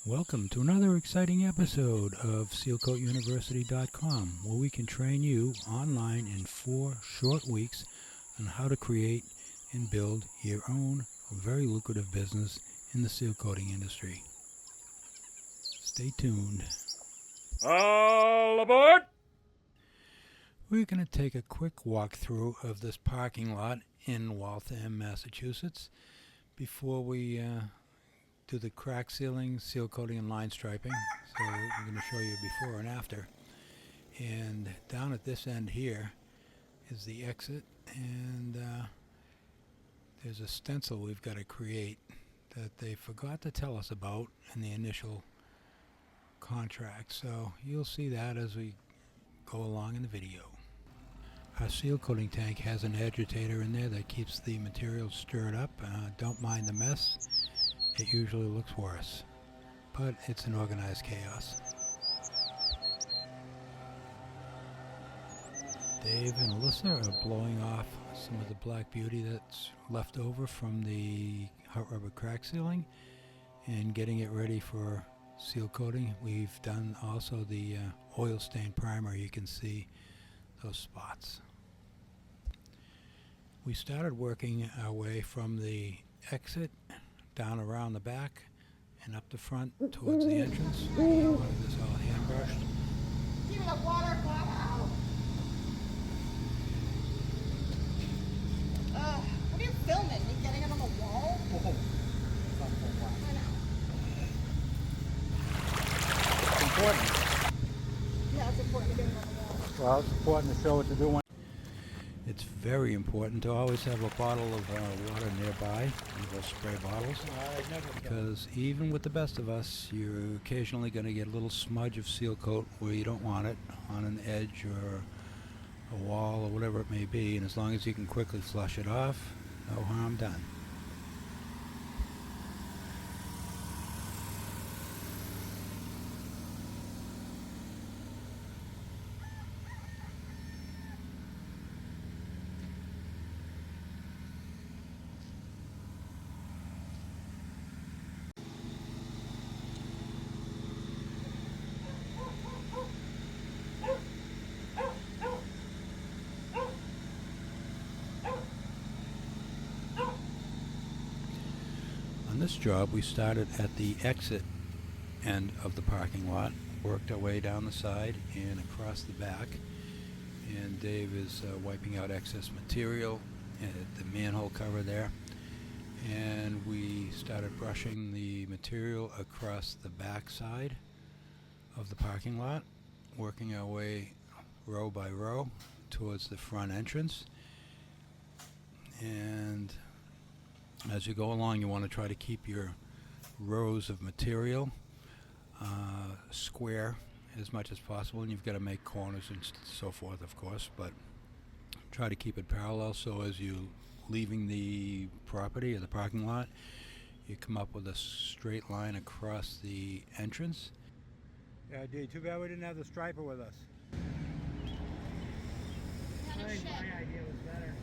Welcome to another exciting episode of Sealcoatuniversity.com, where we can train you online in 4 short weeks on how to create and build your own very lucrative business in the seal coating industry. Stay tuned. All aboard! We're going to take a quick walkthrough of this parking lot in Waltham, Massachusetts, before we do the crack sealing, seal coating, and line striping. So we're going to show you before and after. And down at this end here is the exit, and there's a stencil we've got to create that they forgot to tell us about in the initial contract. So you'll see that as we go along in the video. Our seal coating tank has an agitator in there that keeps the material stirred up. Don't mind the mess. It usually looks worse, but it's an organized chaos. Dave and Alissa are blowing off some of the black beauty that's left over from the hot rubber crack sealing and getting it ready for seal coating. We've done also the oil stain primer. You can see those spots. We started working our way from the exit down around the back and up the front towards the entrance. We wanted this all hand brushed. Give me the water bottle. What are you filming? You getting it on the wall? Oh, I know. it's important. Yeah, it's important to get it on the wall. Well, it's important to show what to do. It's very important to always have a bottle of water nearby, one of those spray bottles, because even with the best of us, you're occasionally going to get a little smudge of seal coat where you don't want it, on an edge or a wall or whatever it may be, and as long as you can quickly flush it off, no harm done. On this job, we started at the exit end of the parking lot, worked our way down the side and across the back, and Dave is wiping out excess material at the manhole cover there, and we started brushing the material across the back side of the parking lot, working our way row by row towards the front entrance. And as you go along, you want to try to keep your rows of material square as much as possible, and you've got to make corners and so forth, of course, but try to keep it parallel, so as you leaving the property or the parking lot, you come up with a straight line across the entrance. Yeah, dude, too bad we didn't have the striper with us. I think my idea was better.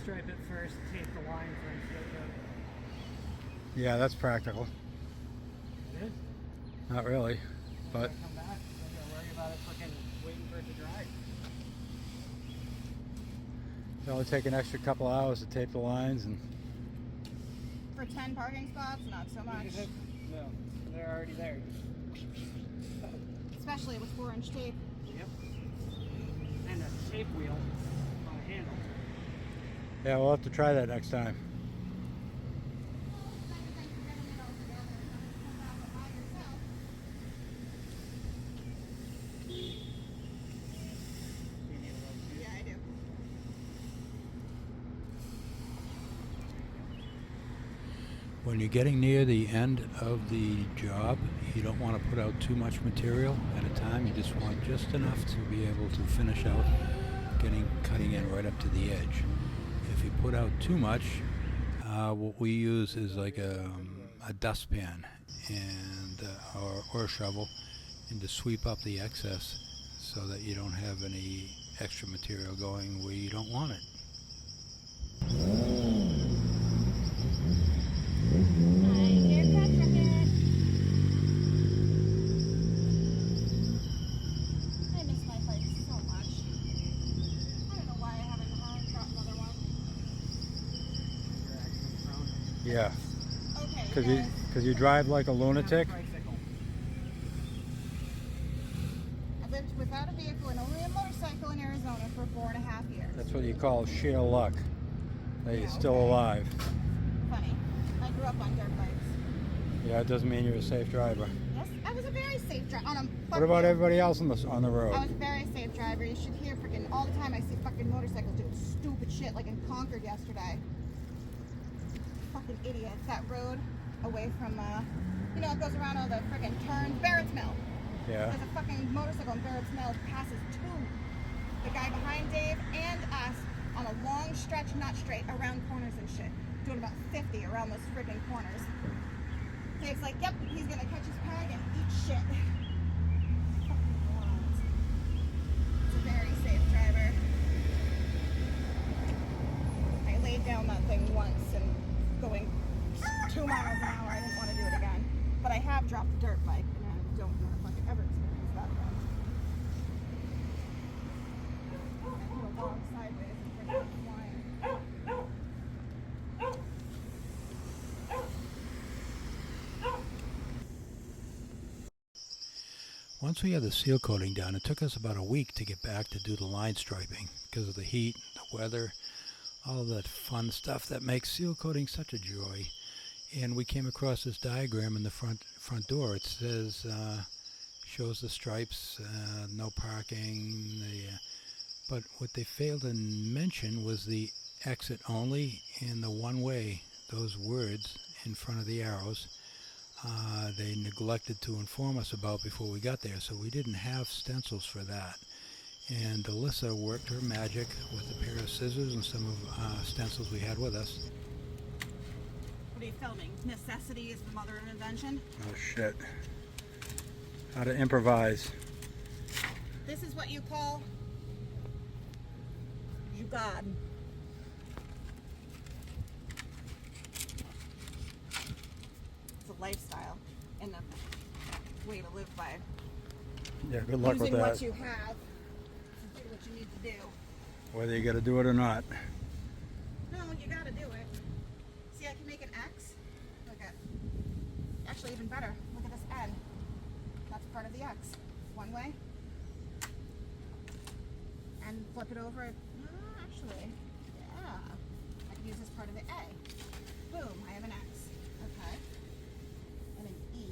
Stripe it first, tape the line for seal coat. Yeah, that's practical. It is. Not really, but Come back, I'm gonna worry about it fucking waiting for it to dry. it'll only take an extra couple hours to tape the lines, and For 10 parking spots, not so much. No, they're already there. Especially with 4-inch tape. Yep. And a tape wheel on a handle. yeah, we'll have to try that next time. Yeah, I do. When you're getting near the end of the job, you don't want to put out too much material at a time. You just want just enough to be able to finish out cutting in right up to the edge. If you put out too much, what we use is like a dustpan and or a shovel, and to sweep up the excess so that you don't have any extra material going where you don't want it. Hi, haircut Yeah. Okay, Cause guys. you drive like a lunatic. Tricycle. I've lived without a vehicle and only a motorcycle in Arizona for 4.5 years. That's what you call sheer luck. That Yeah, you're still okay. alive. Funny. I grew up on dirt bikes. Yeah, it doesn't mean you're a safe driver. Yes, I was a very safe driver. What about everybody else on the I road? was a very safe driver. You should hear freaking all the time. I see fucking motorcycles doing stupid shit, like in Concord yesterday. Fucking idiots. That road away from, you know, it goes around all the freaking turns. Barrett's Mill. Yeah. There's a fucking motorcycle in Barrett's Mill passes the guy behind Dave and us on a long stretch, not straight, around corners and shit. Doing about 50 around those freaking corners. Dave's like, yep, he's gonna catch his peg and eat shit. Fucking morons. It's a very safe driver. I laid down that thing once and going 2 miles an hour. I didn't want to do it again. But I have dropped a dirt bike and I don't want to fucking ever experience that again. I threw a log sideways and freaking went flying. Once we had the seal coating done, it took us about a week to get back to do the line striping because of the heat, the weather, all of that fun stuff that makes seal coating such a joy. And we came across this diagram in the front door. It says, shows the stripes, no parking. But what they failed to mention was the exit only and the one way, those words in front of the arrows. They neglected to inform us about before we got there, so we didn't have stencils for that. And Alissa worked her magic with a pair of scissors and some of stencils we had with us. What are you filming? Necessity is the mother of invention. Oh shit. How to improvise. This is what you call jugad. It's a lifestyle and a way to live by. Yeah, good luck with Using that. what you have to do what you need to do. Whether you gotta do it or not. No, you gotta do it. See, I can make an X. Look at. Actually, even better. Look at this N. That's part of the X. One way. And flip it over. Actually, yeah. I can use this part of the A. Boom, I have an X. Okay. And an E.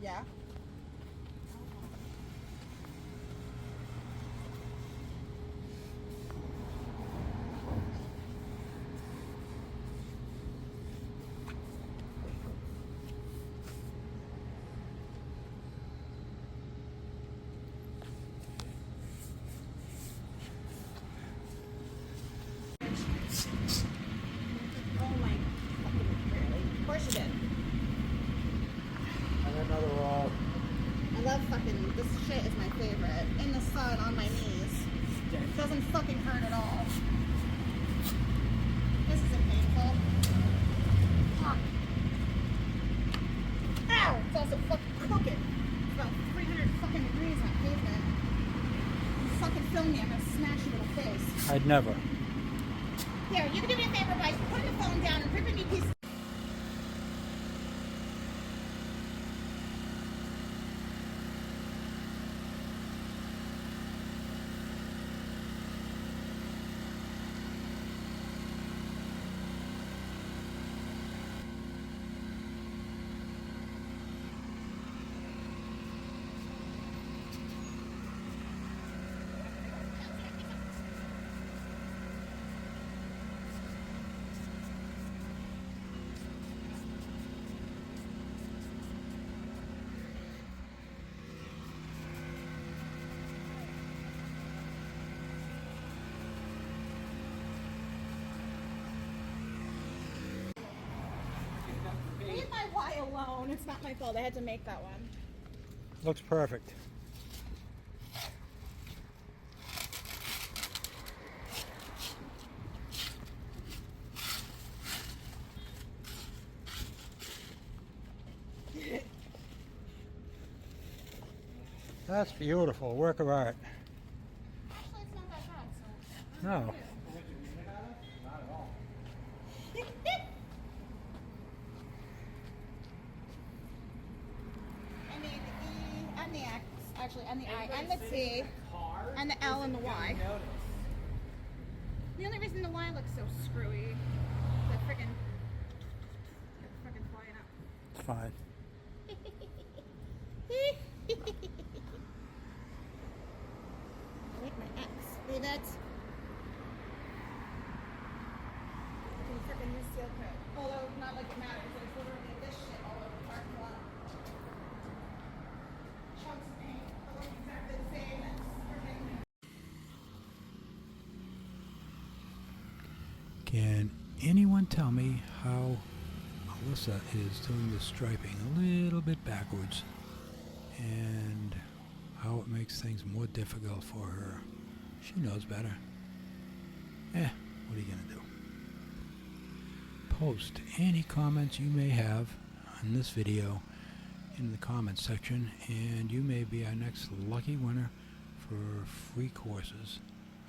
Yeah. Oh my fucking really. Of course you did. And another roll. I love fucking, this shit is my favorite. In the sun, on my knees. It doesn't fucking hurt at all. This isn't painful. Fuck. Ow! It's also fucking cooking. It's about 300 fucking degrees on pavement. You fucking film me, I'm gonna smash you in the face. I'd never. Here, you can do me a favor by putting the phone down and ripping me pieces. Leave my Y alone. It's not my fault. I had to make that one. Looks perfect. That's beautiful. Work of art. Actually, it's not that bad, so. No. I mean, the E and the X, actually, and the I and the T, and the L and the Y. The only reason the Y looks so screwy, the frickin' flying up. It's fine. I like my X. Leave it. I can frickin' use Sealcoat. Although, not like it matters. There's literally this shit all over the parking lot. Chunks of paint that look exactly the same as frickin'. Can anyone tell me how Alissa is doing the striping a little bit backwards and how it makes things more difficult for her? She knows better. What are you going to do? Post any comments you may have on this video in the comments section, and you may be our next lucky winner for free courses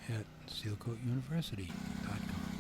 at Sealcoatuniversity.com.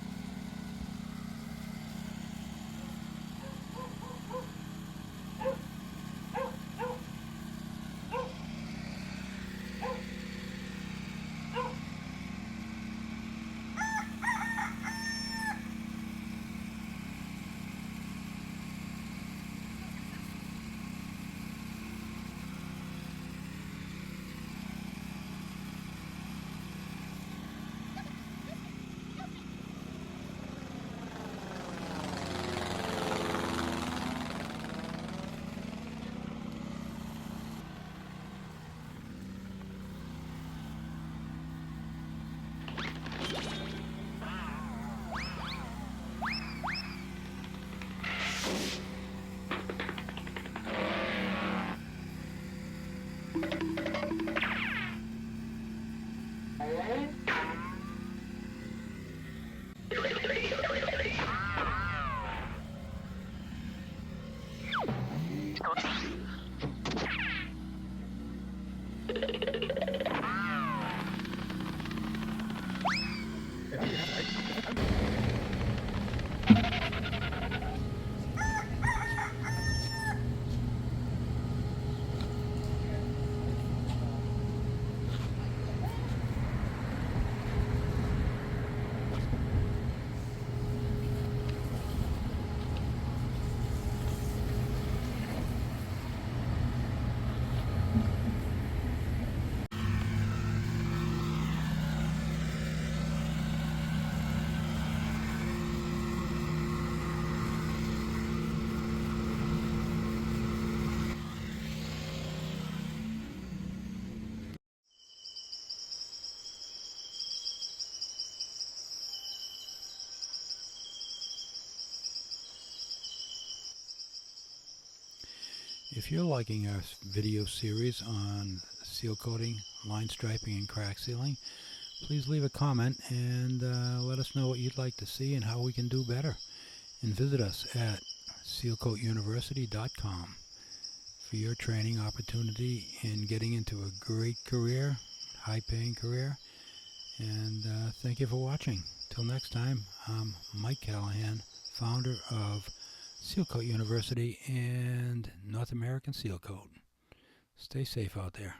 If you're liking our video series on seal coating, line striping, and crack sealing, please leave a comment and let us know what you'd like to see and how we can do better. And visit us at Sealcoatuniversity.com for your training opportunity in getting into a great career, high-paying career. And thank you for watching. Till next time, I'm Mike Callahan, founder of Sealcoat University and North American Sealcoat. Stay safe out there.